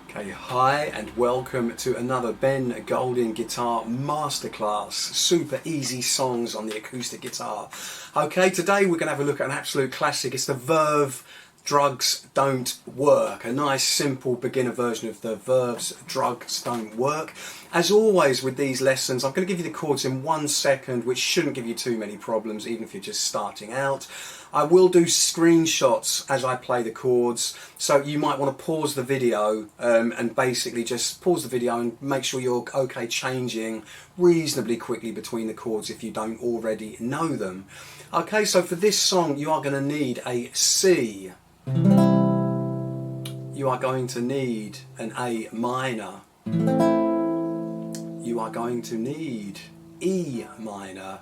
Okay, hi and welcome to another Ben Golding Guitar Masterclass. Super easy songs on the acoustic guitar. Okay, today we're going to have a look at an absolute classic. It's the Verve Drugs Don't Work. A nice simple beginner version of the Verve's Drugs Don't Work. As always with these lessons, I'm going to give you the chords in 1 second, which shouldn't give you too many problems, even if you're just starting out. I will do screenshots as I play the chords, so you might want to pause the video and basically just pause the video and make sure you're okay changing reasonably quickly between the chords if you don't already know them. Okay, so for this song you are going to need a C. You are going to need an A minor. You are going to need E minor.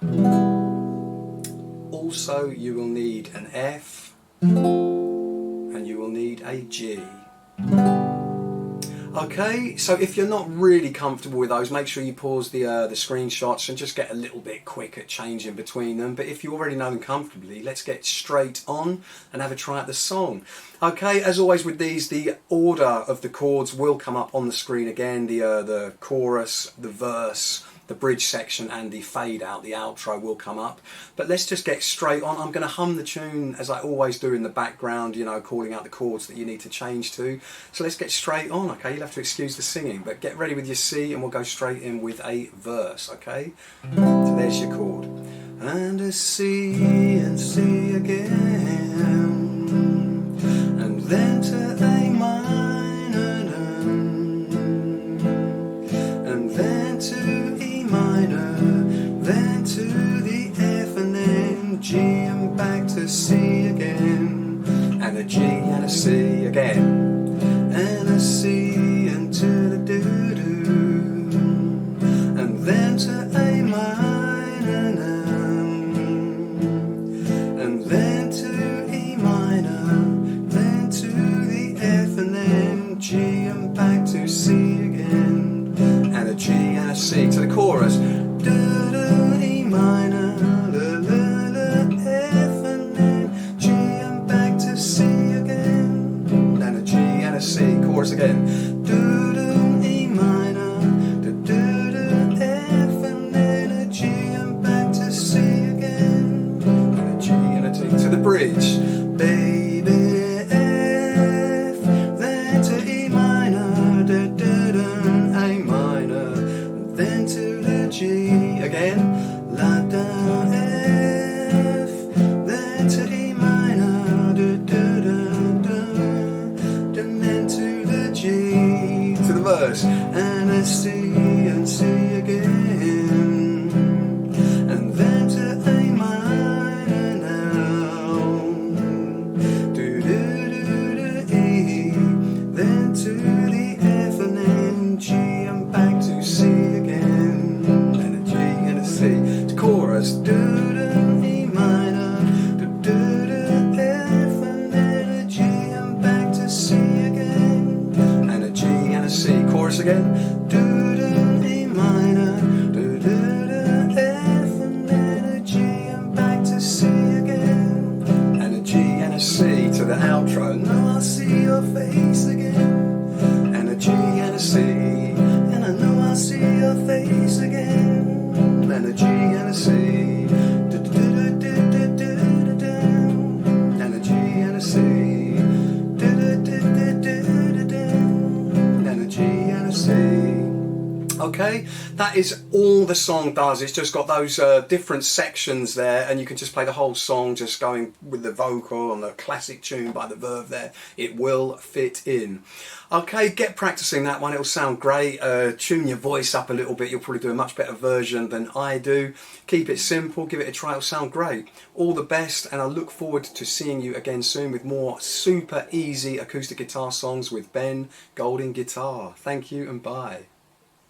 Also, you will need an F and you will need a G. Okay, so if you're not really comfortable with those, make sure you pause the screenshots and just get a little bit quick at changing between them. But if you already know them comfortably, let's get straight on and have a try at the song. Okay, as always with these, the order of the chords will come up on the screen again. The chorus, the verse, the bridge section and the fade out, the outro will come up. But let's just get straight on. I'm going to hum the tune as I always do in the background, you know, calling out the chords that you need to change to. So let's get straight on, okay? You'll have to excuse the singing, but get ready with your C and we'll go straight in with a verse, okay? So there's your chord. And a C and C again, and then to A minor, and then to then to the F and then G and back to C again, and a G and a C again, and a C and to the doo-doo, and then to A minor, and then to E minor, then to the F and then G and back to C again, and a G and a C to the chorus. E minor, F and then G and back to C again, and a G and a C, chorus again. E minor, F and then a G and back to C again, and a G and a T to the bridge. Baby F, then to E minor, A minor, then to the G again, la da F, then to E minor, and then to the G, to the verse, and a C and C again, and then to A minor now, E, then to the F and then G and back to C again, and a G and a C to chorus. E minor, F and then a G and back to C again, and a G and a C, chorus again. E minor, F and then a G and back to C again, and a G and a C to the outro. Now I'll see your face again, and a G and a C, and I know I'll see your face again, and a G and a C, and a G and a C, and a G and a C. Okay, that is all the song does. It's just got those different sections there, and you can just play the whole song just going with the vocal on the classic tune by the Verve there. It will fit in. Okay, get practicing that one. It'll sound great. Tune your voice up a little bit. You'll probably do a much better version than I do. Keep it simple. Give it a try. It'll sound great. All the best, and I look forward to seeing you again soon with more super easy acoustic guitar songs with Ben Golding Guitar. Thank you and bye.